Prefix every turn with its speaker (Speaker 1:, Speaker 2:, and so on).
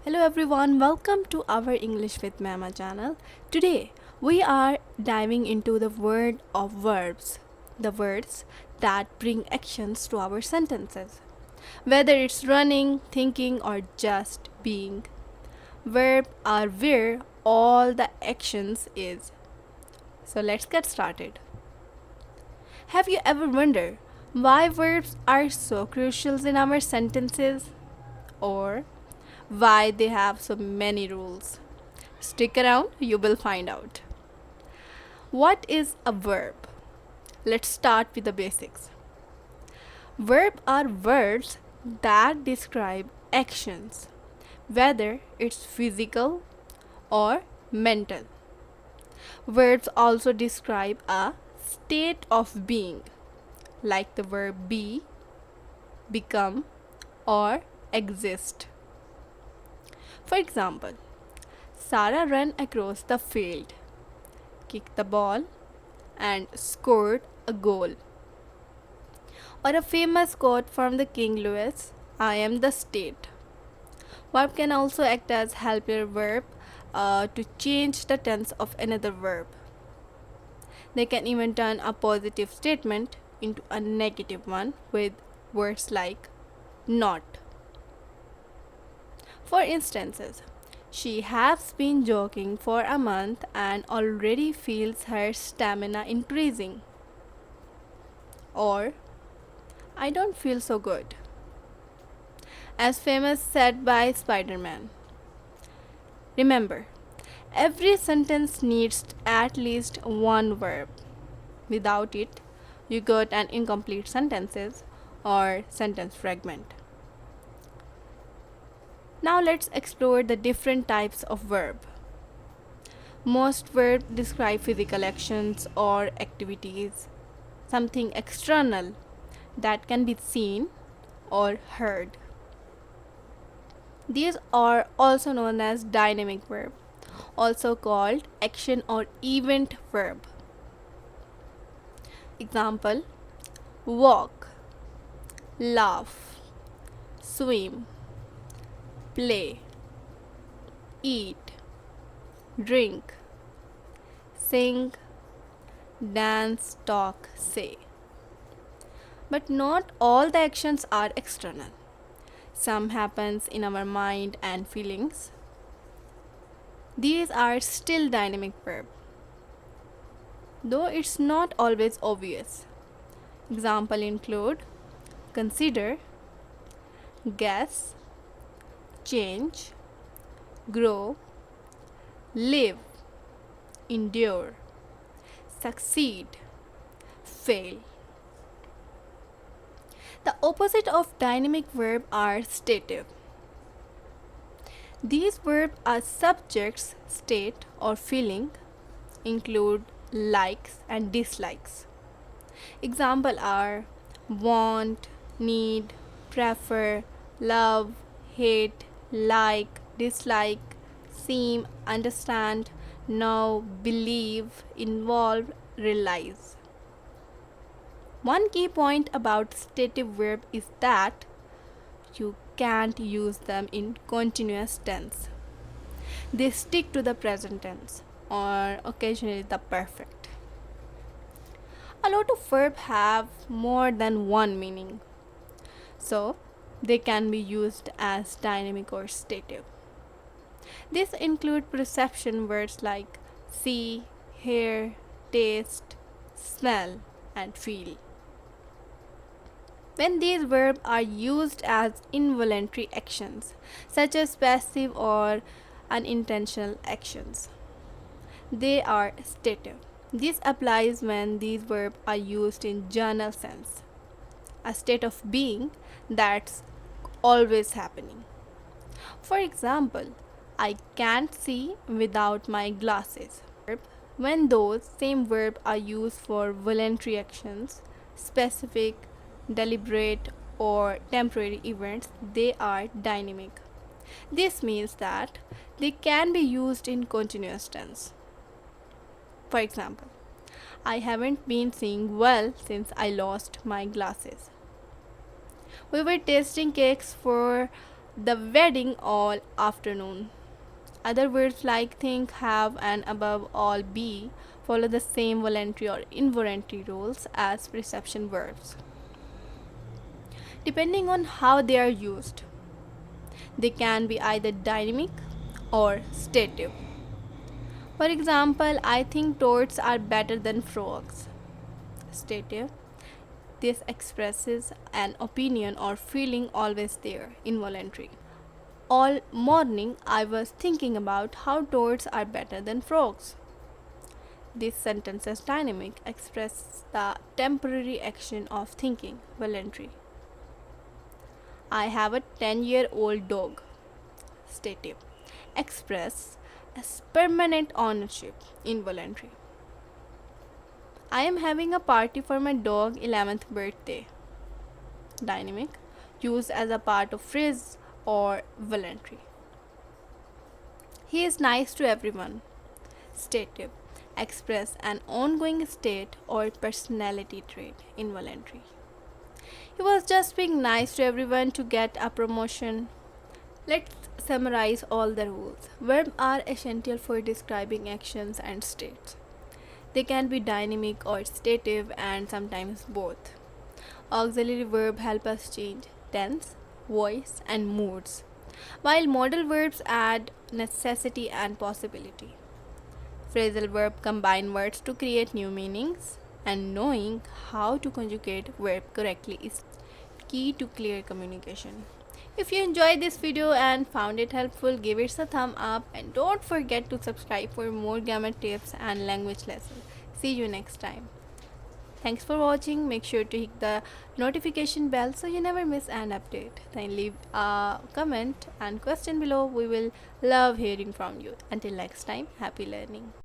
Speaker 1: Hello everyone, welcome to our English with Mama channel. Today we are diving into the word of verbs, the words that bring actions to our sentences. Whether it's running, thinking, or just being, verb are where all the actions is. So let's get started. Have you ever wondered why verbs are so crucial in our sentences? Or why they have so many rules? Stick around, you will find out. What is a verb? Let's start with the basics. Verbs are words that describe actions, whether it's physical or mental. Verbs also describe a state of being, like the verb be, become, or exist. For example, Sarah ran across the field, kicked the ball, and scored a goal. Or a famous quote from the King Louis, I am the state. Verb can also act as helper verb to change the tense of another verb. They can even turn a positive statement into a negative one with words like not. For instances, she has been jogging for a month and already feels her stamina increasing. Or, I don't feel so good. As famous said by Spider-Man. Remember, every sentence needs at least one verb. Without it, you got an incomplete sentences or sentence fragment. Now let's explore the different types of verb. Most verbs describe physical actions or activities, something external that can be seen or heard. These are also known as dynamic verb, also called action or event verb. Example: walk, laugh, swim, play, eat, drink, sing, dance, talk, say. But not all the actions are external. Some happens in our mind and feelings. These are still dynamic verb, though it's not always obvious. Example include consider, guess, change, grow, live, endure, succeed, fail. The opposite of dynamic verb are stative. These verbs are subjects, state, or feeling, include likes and dislikes. Example are want, need, prefer, love, hate, like, dislike, seem, understand, know, believe, involve, realize. One key point about stative verb is that you can't use them in continuous tense. They stick to the present tense or occasionally the perfect. A lot of verbs have more than one meaning, so they can be used as dynamic or stative. These include perception words like see, hear, taste, smell, and feel. When these verbs are used as involuntary actions, such as passive or unintentional actions, they are stative. This applies when these verbs are used in general sense, a state of being that's always happening. For example, I can't see without my glasses. When those same verbs are used for voluntary actions, specific, deliberate, or temporary events, they are dynamic. This means that they can be used in continuous tense. For example, I haven't been seeing well since I lost my glasses. We were tasting cakes for the wedding all afternoon. Other words like think, have, and above all be follow the same voluntary or involuntary rules as perception verbs. Depending on how they are used, they can be either dynamic or stative. For example, I think toads are better than frogs. Stative. This expresses an opinion or feeling always there, involuntary. All morning I was thinking about how toads are better than frogs. This sentence is dynamic, expresses the temporary action of thinking, voluntary. I have a 10-year-old dog. Stative. Express as permanent ownership, involuntary. I am having a party for my dog 11th birthday. Dynamic. Used as a part of phrase or voluntary. He is nice to everyone. Stative. Express an ongoing state or personality trait, involuntary. He was just being nice to everyone to get a promotion. Let's summarize all the rules. Verbs are essential for describing actions and states. They can be dynamic or stative and sometimes both. Auxiliary verbs help us change tense, voice, and moods, while modal verbs add necessity and possibility. Phrasal verbs combine words to create new meanings, and knowing how to conjugate verb correctly is key to clear communication. If you enjoyed this video and found it helpful, give it a thumb up and don't forget to subscribe for more grammar tips and language lessons. See you next time. Thanks for watching. Make sure to hit the notification bell so you never miss an update. Then leave a comment and question below. We will love hearing from you. Until next time, happy learning.